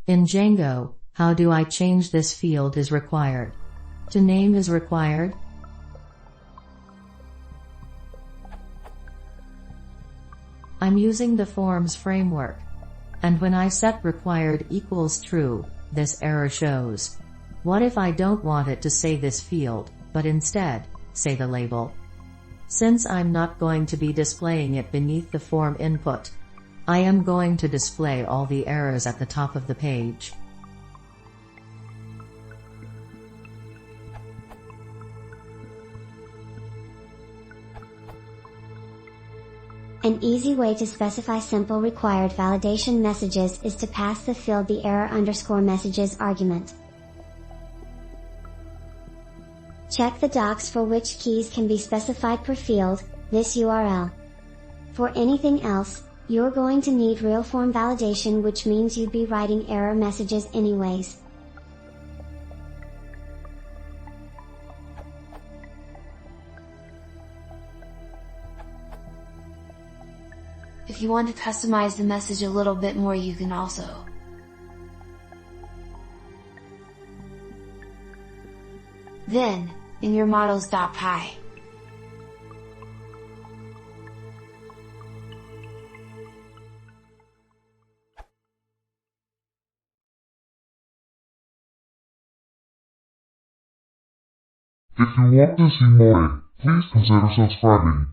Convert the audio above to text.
In Django, how do I change this field is required? To name is required? I'm using the forms framework. And when I set required equals true, this error shows. What if I don't want it to say this field, but instead, say the label? Since I'm not going to be displaying it beneath the form input, I am going to display all the errors at the top of the page. An easy way to specify simple required validation messages is to pass the field the error_messages argument. Check the docs for which keys can be specified per field, this URL. For anything else, you're going to need real form validation, which means you'd be writing error messages anyways. If you want to customize the message a little bit more, you can also. Then, in your models.py, If you want to see more, please consider subscribing.